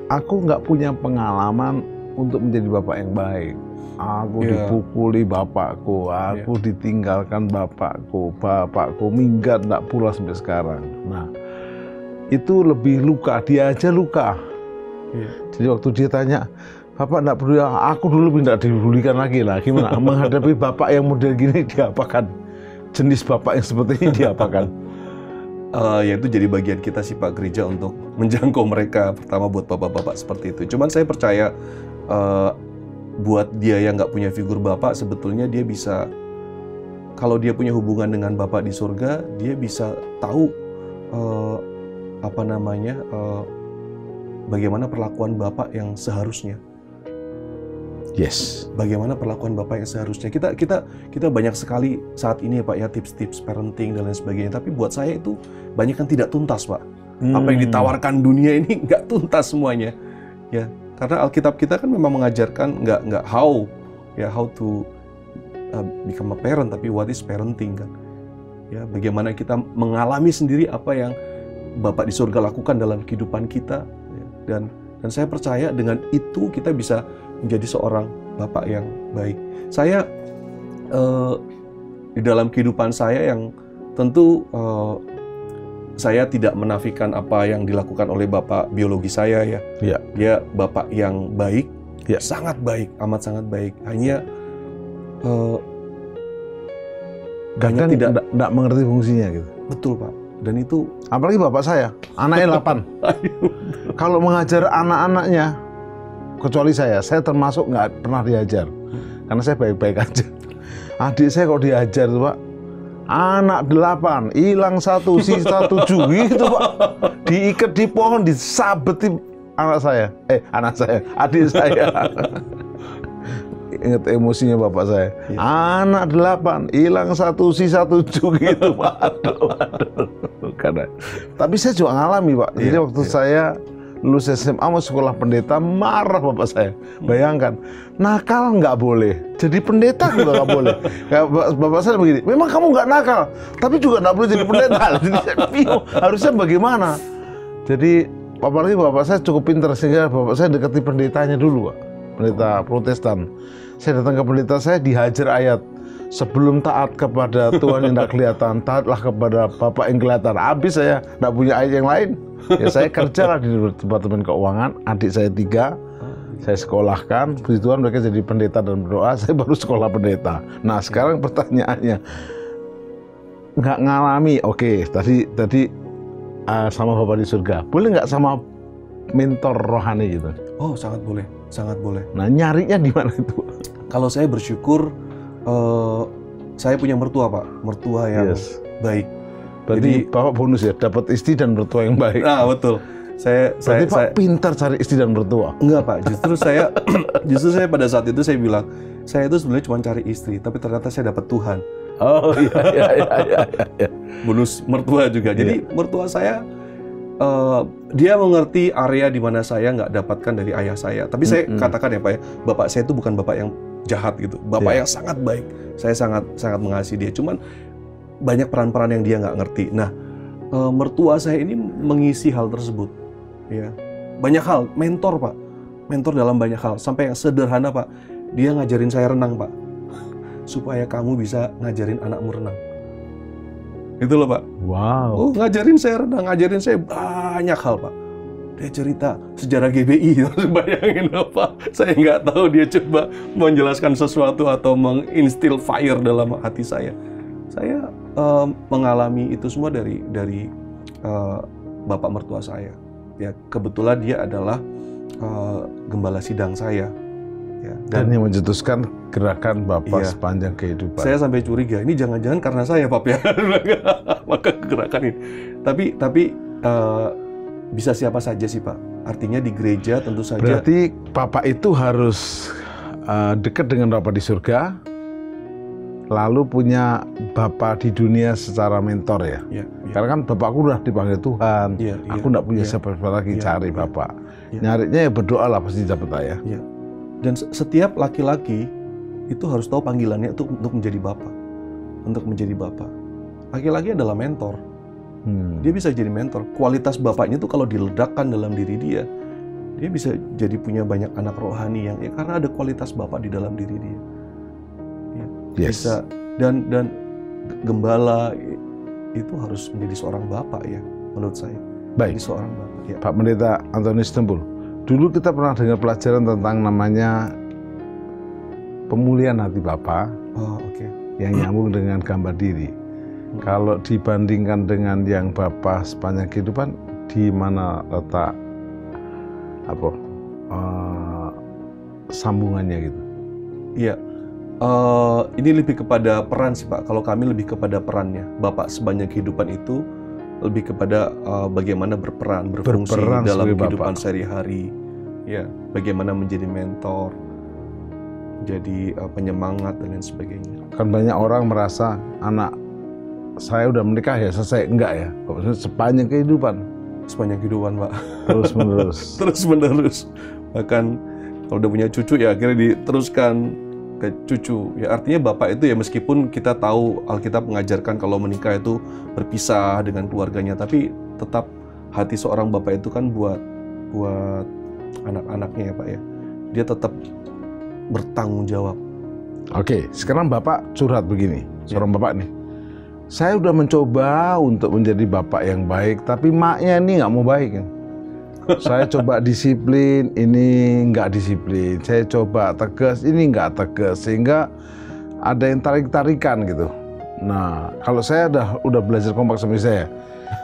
aku nggak punya pengalaman untuk menjadi bapak yang baik. Aku dipukuli bapakku, aku ditinggalkan bapakku minggat nggak pulang sampai sekarang. Nah, itu lebih luka, dia aja luka. Jadi waktu dia tanya, Bapak nggak peduli, aku dulu tidak dipedulikan lagi lah. Gimana menghadapi bapak yang model gini, diapakan? Jenis bapak yang seperti ini diapakan? Ya itu jadi bagian kita sih Pak Gereja untuk menjangkau mereka, pertama buat bapak-bapak seperti itu. Cuman saya percaya buat dia yang nggak punya figur bapak, sebetulnya dia bisa, kalau dia punya hubungan dengan bapak di surga, dia bisa tahu bagaimana perlakuan bapak yang seharusnya. Yes. Bagaimana perlakuan bapak yang seharusnya. Kita banyak sekali saat ini ya Pak ya, tips-tips parenting dan lain sebagainya. Tapi buat saya itu banyak yang tidak tuntas Pak. Apa yang ditawarkan dunia ini nggak tuntas semuanya. Ya, karena Alkitab kita kan memang mengajarkan nggak how to become a parent, tapi what is parenting kan. Ya, bagaimana kita mengalami sendiri apa yang Bapak di surga lakukan dalam kehidupan kita. Ya, dan saya percaya dengan itu kita bisa menjadi seorang bapak yang baik. Saya di dalam kehidupan saya yang tentu saya tidak menafikan apa yang dilakukan oleh bapak biologi saya ya. Ya. Dia bapak yang baik, ya. Sangat baik, amat sangat baik. Hanya kadang tidak mengerti fungsinya gitu. Betul Pak. Dan itu apalagi bapak saya, anaknya 8. Kalau mengajar anak-anaknya, kecuali saya termasuk nggak pernah diajar, karena saya baik-baik aja. Adik saya kok diajar tuh Pak, anak 8, hilang 1, sisa 7 gitu Pak, diikat di pohon, disabeti adik saya. Ingat emosinya bapak saya, anak 8, hilang 1, sisa 7 gitu Pak. Karena, tapi saya juga ngalami Pak. Jadi waktu saya lulus SMA mau sekolah pendeta, marah bapak saya. Bayangkan, nakal nggak boleh, jadi pendeta juga nggak boleh. Bapak saya begini, memang kamu nggak nakal, tapi juga nggak boleh jadi pendeta. Jadi saya bingung, harusnya bagaimana? Jadi apalagi bapak saya cukup pintar sehingga bapak saya dekati pendetanya dulu Pak, pendeta Protestan. Saya datang ke pendeta saya, dihajar ayat, sebelum taat kepada Tuhan yang tidak kelihatan, taatlah kepada Bapak yang kelihatan. Habis saya tidak punya ayat yang lain. Ya saya kerja lah di Departemen Keuangan, adik saya 3, saya sekolahkan, puji Tuhan mereka jadi pendeta dan berdoa, saya baru sekolah pendeta. Nah sekarang pertanyaannya, nggak ngalami, oke, tadi sama Bapak di surga, boleh nggak sama mentor rohani gitu? Oh sangat boleh, sangat boleh. Nah nyarinya di mana itu? Kalau saya bersyukur, saya punya mertua Pak, mertua yang baik. Berarti Bapak bonus ya, dapat istri dan mertua yang baik. Nah betul. Saya Pak pintar cari istri dan mertua. Enggak Pak, justru saya pada saat itu saya bilang, saya itu sebenarnya cuma cari istri, tapi ternyata saya dapat Tuhan. Oh iya. Bonus mertua juga. Jadi mertua saya dia mengerti area di mana saya nggak dapatkan dari ayah saya. Tapi saya katakan ya Pak ya, bapak saya itu bukan bapak yang jahat gitu, bapak yang sangat baik. Saya sangat mengasihi dia. Cuman banyak peran-peran yang dia nggak ngerti. Nah, mertua saya ini mengisi hal tersebut. Ya, banyak hal. Mentor Pak, mentor dalam banyak hal. Sampai yang sederhana Pak, dia ngajarin saya renang Pak, supaya kamu bisa ngajarin anakmu renang. Itu loh Pak. Wow. Oh, ngajarin saya renang, ngajarin saya banyak hal Pak. Dia cerita sejarah GBI, bayangin apa? Saya nggak tahu, dia coba menjelaskan sesuatu atau menginstil fire dalam hati saya. Saya mengalami itu semua dari bapak mertua saya. Ya, kebetulan dia adalah gembala sidang saya. Ya, dan yang mencetuskan gerakan Bapak sepanjang kehidupan. Saya sampai curiga, ini jangan-jangan karena saya, Pak, ya. Maka gerakan ini. Tapi bisa siapa saja sih, Pak? Artinya di gereja tentu saja. Berarti Bapak itu harus dekat dengan Bapak di surga, lalu punya Bapak di dunia secara mentor ya. Karena kan Bapakku udah dipanggil Tuhan, aku nggak punya siapa-siapa lagi, cari Bapak. Nyarinya ya berdoa lah, pasti dapat ya. Dan setiap laki-laki itu harus tahu panggilannya itu untuk menjadi bapak. Untuk menjadi bapak. Laki-laki adalah mentor. Dia bisa jadi mentor. Kualitas bapaknya itu kalau diledakkan dalam diri dia bisa jadi punya banyak anak rohani yang karena ada kualitas bapak di dalam diri dia. Bisa dan gembala itu harus menjadi seorang bapak ya, menurut saya. Baik. Jadi seorang bapak. Ya. Pak Pendeta Antonius Tembul. Dulu kita pernah dengar pelajaran tentang namanya pemulihan hati Bapa, yang nyambung dengan gambar diri. Kalau dibandingkan dengan yang Bapa sepanjang kehidupan, di mana letak sambungannya gitu? Iya, ini lebih kepada peran sih, Pak. Kalau kami lebih kepada perannya. Bapak sepanjang kehidupan itu lebih kepada bagaimana berperan, berfungsi dalam kehidupan sehari-hari, ya, bagaimana menjadi mentor, jadi penyemangat dan lain sebagainya. Kan banyak orang merasa anak saya udah menikah ya selesai, enggak ya? Sepanjang kehidupan. Sepanjang kehidupan, Pak. Terus menerus. Terus menerus. Bahkan kalau udah punya cucu ya akhirnya diteruskan ke cucu. Ya artinya bapak itu ya meskipun kita tahu Alkitab mengajarkan kalau menikah itu berpisah dengan keluarganya, tapi tetap hati seorang bapak itu kan buat anak-anaknya ya, Pak ya. Dia tetap bertanggung jawab. Oke, sekarang Bapak curhat begini. Seorang Bapak nih. Saya udah mencoba untuk menjadi bapak yang baik, tapi maknya ini nggak mau baik kan. Saya coba disiplin, ini nggak disiplin. Saya coba tegas, ini nggak tegas. Sehingga ada yang tarik-tarikan gitu. Nah, kalau saya udah belajar kompak sama saya.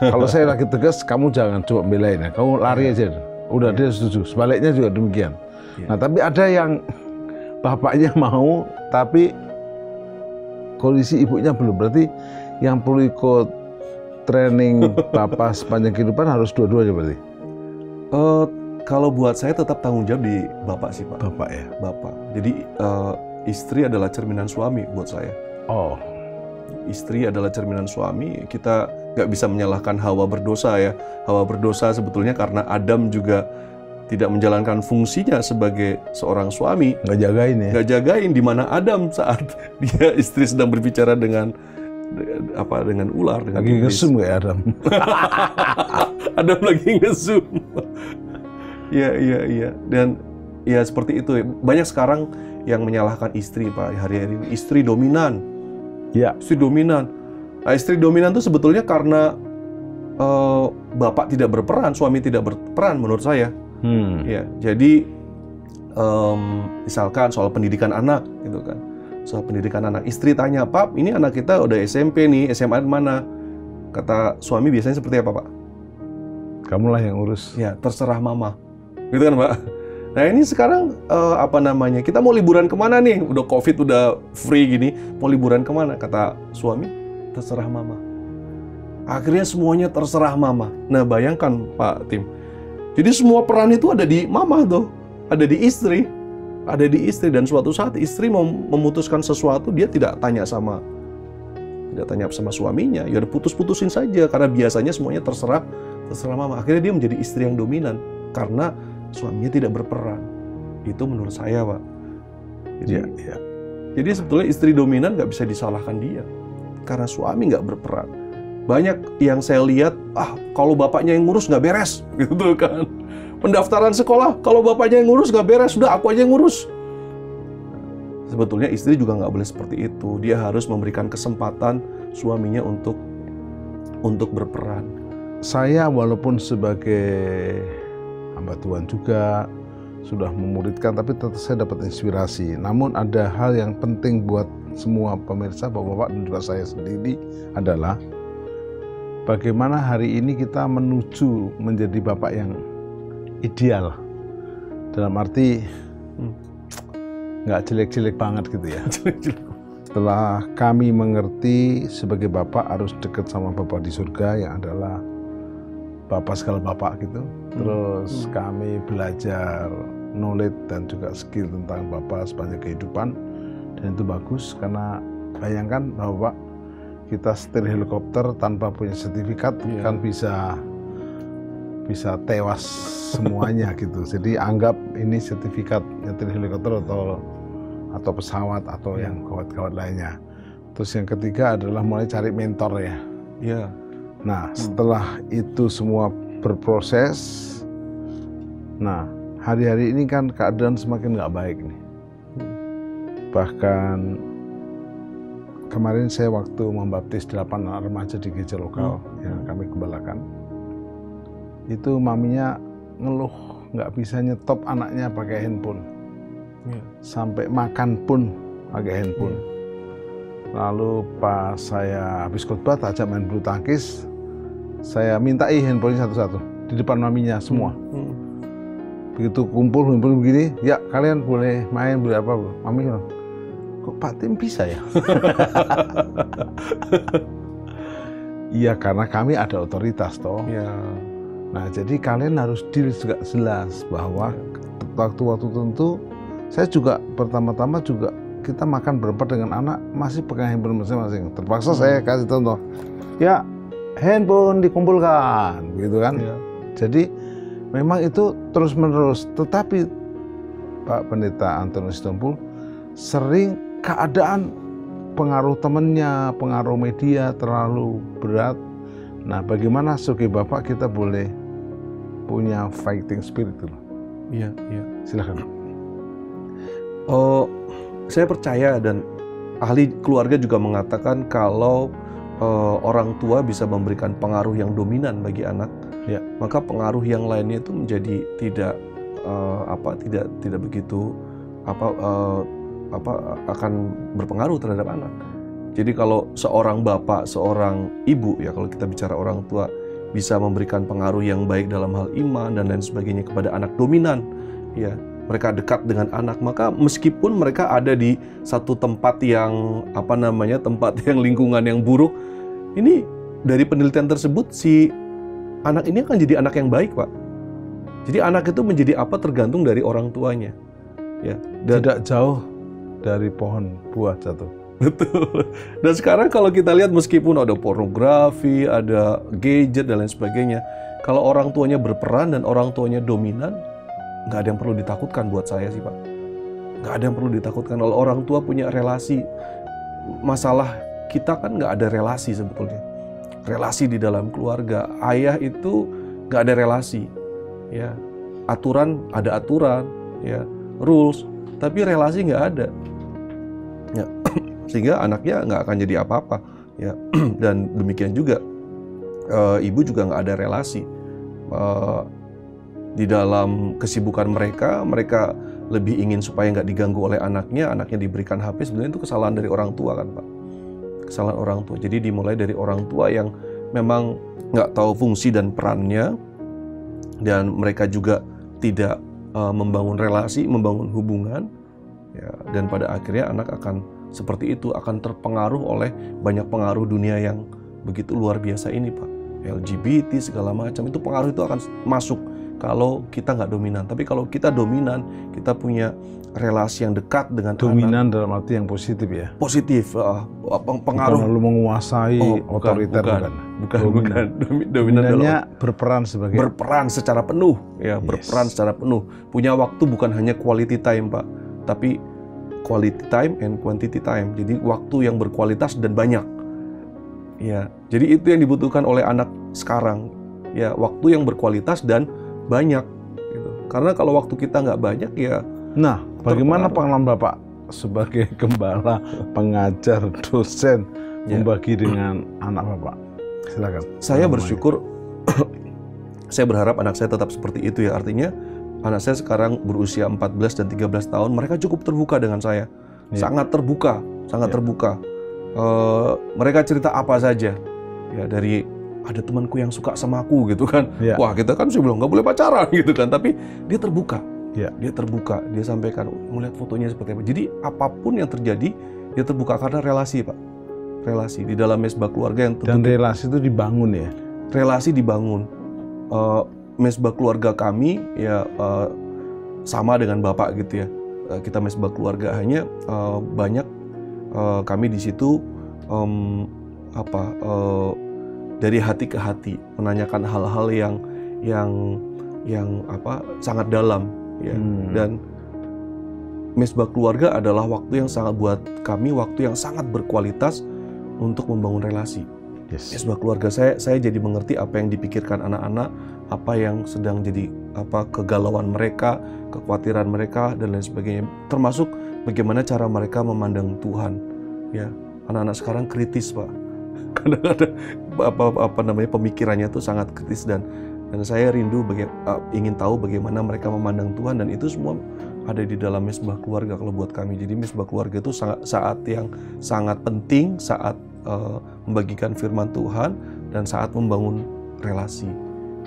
Kalau saya lagi tegas, kamu jangan coba belain ya. Kamu lari aja. Udah dia setuju. Sebaliknya juga demikian. Nah, tapi ada yang bapaknya mau, tapi kondisi ibunya belum. Berarti yang perlu ikut training bapak sepanjang kehidupan harus dua-duanya berarti? Kalau buat saya tetap tanggung jawab di bapak sih, Pak. Bapak ya? Bapak. Jadi istri adalah cerminan suami buat saya. Oh. Istri adalah cerminan suami. Kita nggak bisa menyalahkan Hawa berdosa ya. Hawa berdosa sebetulnya karena Adam juga tidak menjalankan fungsinya sebagai seorang suami. Nggak jagain ya? Nggak jagain, di mana Adam saat dia istri sedang berbicara dengan ular, dengan lagi ngesum ya Adam. Adam lagi ngesum. Iya. Dan ya seperti itu. Banyak sekarang yang menyalahkan istri, Pak. Hari-hari ini istri dominan. Ya. Istri dominan. Nah, istri dominan itu sebetulnya karena bapak tidak berperan, suami tidak berperan menurut saya. Ya, jadi misalkan soal pendidikan anak, gitu kan. Soal pendidikan anak, istri tanya, Pap, ini anak kita udah SMP nih, SMA mana? Kata suami biasanya seperti apa, Pak? Kamulah yang urus. Ya, terserah mama. Gitu kan, Pak? Nah, ini sekarang kita mau liburan kemana nih? Udah COVID, udah free gini, mau liburan kemana? Kata suami, terserah mama. Akhirnya semuanya terserah mama. Nah, bayangkan, Pak Tim. Jadi semua peran itu ada di mama tuh, ada di istri. Ada di istri, dan suatu saat istri mau memutuskan sesuatu, dia tidak tanya sama suaminya, ya udah putusin saja karena biasanya semuanya terserah mama. Akhirnya dia menjadi istri yang dominan karena suaminya tidak berperan. Itu menurut saya, Pak. Jadi sebetulnya istri dominan nggak bisa disalahkan dia karena suami nggak berperan. Banyak yang saya lihat, kalau bapaknya yang ngurus nggak beres, gitu kan. Pendaftaran sekolah, kalau bapaknya yang ngurus nggak beres, sudah aku aja yang ngurus. Sebetulnya istri juga nggak boleh seperti itu. Dia harus memberikan kesempatan suaminya untuk berperan. Saya walaupun sebagai hamba Tuhan juga, sudah memuridkan, tapi tetap saya dapat inspirasi. Namun ada hal yang penting buat semua pemirsa, Bapak-bapak dan juga saya sendiri adalah bagaimana hari ini kita menuju menjadi bapak yang ideal. Dalam arti nggak jelek-jelek banget gitu ya. Setelah kami mengerti sebagai bapak harus dekat sama Bapa di surga yang adalah Bapak segala bapak gitu. Terus kami belajar knowledge dan juga skill tentang Bapak sepanjang kehidupan, dan itu bagus karena bayangkan bahwa kita setir helikopter tanpa punya sertifikat kan bisa tewas semuanya gitu. Jadi anggap ini sertifikat nyetir helikopter atau pesawat atau yang kawat-kawat lainnya. Terus yang ketiga adalah mulai cari mentor ya. Iya. Nah, setelah itu semua berproses, nah hari-hari ini kan keadaan semakin nggak baik nih. Bahkan kemarin saya waktu membaptis 8 anak remaja di gereja lokal yang kami gembalakan, itu maminya ngeluh nggak bisa nyetop anaknya pakai handphone. Sampai makan pun pakai handphone. Lalu pas saya habis khotbah ajak main bulu tangkis, saya mintai handphonenya satu-satu di depan maminya semua. Begitu kumpul begini, ya kalian boleh main, boleh apa, mami bilang, kok Pak Tim bisa ya? Iya, karena kami ada otoritas toh. Ya. Nah, jadi kalian harus deal juga jelas bahwa waktu-waktu tertentu, saya juga pertama-tama juga kita makan berempat dengan anak masih pegang handphone masing-masing. Terpaksa saya kasih contoh, ya handphone dikumpulkan, gitu kan? Ya. Jadi memang itu terus-menerus. Tetapi Pak Pendeta Antonius Sitompul sering keadaan pengaruh temannya, pengaruh media terlalu berat. Nah, bagaimana sebagai bapak kita boleh punya fighting spirit itu? Iya, iya. Silakan. Saya percaya dan ahli keluarga juga mengatakan kalau orang tua bisa memberikan pengaruh yang dominan bagi anak, ya, maka pengaruh yang lainnya itu menjadi tidak begitu akan berpengaruh terhadap anak. Jadi kalau seorang bapak, seorang ibu, ya kalau kita bicara orang tua, bisa memberikan pengaruh yang baik dalam hal iman dan lain sebagainya kepada anak dominan, ya, mereka dekat dengan anak, maka meskipun mereka ada di satu tempat yang tempat yang lingkungan yang buruk, ini dari penelitian tersebut si anak ini akan jadi anak yang baik, Pak. Jadi anak itu menjadi apa tergantung dari orang tuanya, ya. Dan tidak jauh dari pohon buah jatuh. Betul. Dan sekarang kalau kita lihat meskipun ada pornografi, ada gadget dan lain sebagainya, kalau orang tuanya berperan dan orang tuanya dominan, nggak ada yang perlu ditakutkan buat saya sih, Pak. Nggak ada yang perlu ditakutkan. Kalau orang tua punya relasi, masalah kita kan nggak ada relasi sebetulnya. Relasi di dalam keluarga, ayah itu nggak ada relasi, ya. Aturan ada aturan, ya, rules, tapi relasi nggak ada, ya. Sehingga anaknya nggak akan jadi apa-apa, ya. Dan demikian juga ibu juga nggak ada relasi. Di dalam kesibukan mereka lebih ingin supaya nggak diganggu oleh anaknya diberikan HP. Sebenarnya itu kesalahan dari orang tua kan, Pak. Kesalahan orang tua. Jadi dimulai dari orang tua yang memang nggak tahu fungsi dan perannya, dan mereka juga tidak membangun relasi, membangun hubungan, ya. Dan pada akhirnya anak akan seperti itu, akan terpengaruh oleh banyak pengaruh dunia yang begitu luar biasa ini, Pak. LGBT segala macam, itu pengaruh itu akan masuk kalau kita nggak dominan. Tapi kalau kita dominan, kita punya relasi yang dekat dengan dominan anak. Dalam arti yang positif ya? Positif, pengaruh. Bukan lalu menguasai, otoriter, bukan. Dominannya berperan secara penuh, ya. Yes. Berperan secara penuh. Punya waktu bukan hanya quality time, Pak, tapi quality time and quantity time. Jadi waktu yang berkualitas dan banyak. Ya, jadi itu yang dibutuhkan oleh anak sekarang. Ya, waktu yang berkualitas dan banyak. Gitu. Karena kalau waktu kita nggak banyak, ya. Nah, bagaimana pengalaman Bapak sebagai gembala, pengajar, dosen, membagi dengan anak Bapak? Silakan. Saya bersyukur saya berharap anak saya tetap seperti itu ya. Artinya anak saya sekarang berusia 14 dan 13 tahun, mereka cukup terbuka dengan saya. Sangat terbuka, sangat terbuka. Mereka cerita apa saja. Ya, dari ada temanku yang suka sama aku gitu kan. Wah, kita kan sih bilang nggak boleh pacaran gitu kan, tapi dia terbuka. Dia terbuka, dia sampaikan melihat fotonya seperti apa. Jadi apapun yang terjadi, dia terbuka karena relasi, Pak. Relasi di dalam mesbah keluarga yang dan relasi itu dibangun ya. Relasi dibangun. Mesbah keluarga kami ya sama dengan Bapak gitu ya. Kita mesbah keluarga, hanya banyak kami di situ dari hati ke hati menanyakan hal-hal yang sangat dalam ya. Dan mesbah keluarga adalah waktu yang sangat buat kami, waktu yang sangat berkualitas untuk membangun relasi. Mesbah keluarga saya jadi mengerti apa yang dipikirkan anak-anak, apa yang sedang jadi kegalauan mereka, kekhawatiran mereka dan lain sebagainya. Termasuk bagaimana cara mereka memandang Tuhan. Ya, anak-anak sekarang kritis, Pak. Kadang-kadang pemikirannya itu sangat kritis dan saya rindu ingin tahu bagaimana mereka memandang Tuhan, dan itu semua ada di dalam mesbah keluarga kalau buat kami. Jadi mesbah keluarga itu saat yang sangat penting, saat membagikan firman Tuhan dan saat membangun relasi.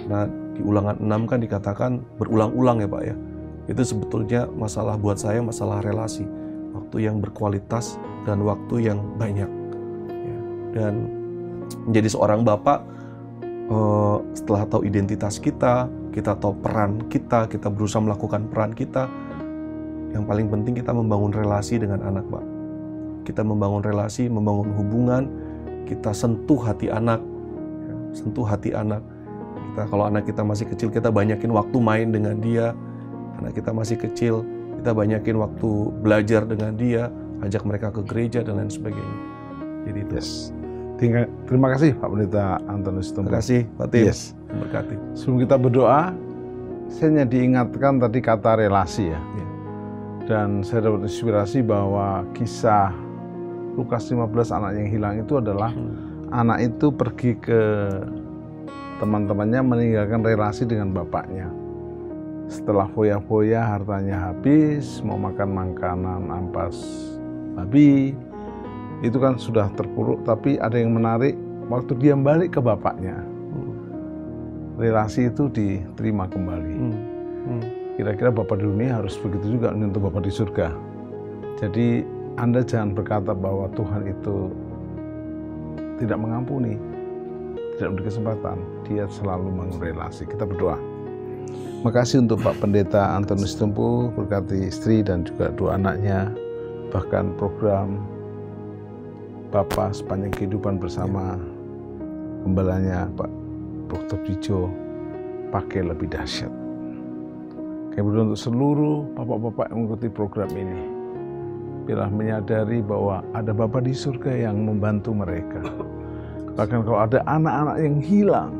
Nah, di Ulangan 6 kan dikatakan berulang-ulang ya Pak ya. Itu sebetulnya masalah buat saya, masalah relasi. Waktu yang berkualitas dan waktu yang banyak. Ya. Dan menjadi seorang bapak, setelah tahu identitas kita tahu peran kita berusaha melakukan peran kita. Yang paling penting kita membangun relasi dengan anak, Pak. Kita membangun relasi, membangun hubungan, kita sentuh hati anak. Sentuh hati anak. Kalau anak kita masih kecil, kita banyakin waktu main dengan dia. Anak kita masih kecil, kita banyakin waktu belajar dengan dia, ajak mereka ke gereja dan lain sebagainya. Jadi itu. Terima kasih Pak Pendeta Antonius Tumpu. Terima kasih Pak Tim. Berkati. Sebelum kita berdoa, saya hanya diingatkan tadi kata relasi ya. Dan saya dapat inspirasi bahwa kisah Lukas 15 anak yang hilang itu adalah anak itu pergi ke teman-temannya meninggalkan relasi dengan bapaknya. Setelah foya-foya hartanya habis, mau makan makanan ampas babi, itu kan sudah terpuruk. Tapi ada yang menarik, waktu dia balik ke bapaknya, relasi itu diterima kembali. Kira-kira Bapak di dunia harus begitu juga untuk Bapak di surga. Jadi Anda jangan berkata bahwa Tuhan itu tidak mengampuni, tidak memberi kesempatan. Dia selalu membangun relasi. Kita berdoa. Makasih untuk Pak Pendeta Antonius Tumpu, berkati istri dan juga dua anaknya, bahkan program Bapak sepanjang kehidupan bersama gembalanya Pak Dr. Wijo pakai lebih dahsyat. Kami berdoa untuk seluruh bapak-bapak yang mengikuti program ini, biarlah menyadari bahwa ada Bapa di surga yang membantu mereka. Bahkan kalau ada anak-anak yang hilang,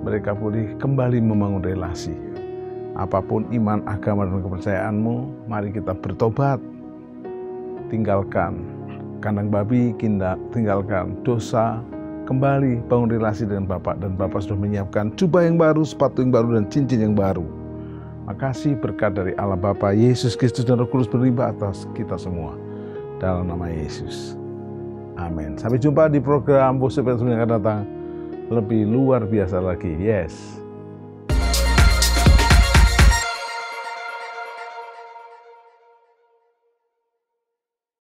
mereka boleh kembali membangun relasi. Apapun iman, agama, dan kepercayaanmu, mari kita bertobat. Tinggalkan kandang babi, tinggalkan dosa, kembali bangun relasi dengan Bapak. Dan Bapak sudah menyiapkan jubah yang baru, sepatu yang baru, dan cincin yang baru. Makasih berkat dari Allah Bapa, Yesus Kristus dan Roh Kudus berlimpah atas kita semua. Dalam nama Yesus. Amin. Sampai jumpa di program Worship yang akan datang. Lebih luar biasa lagi. Yes.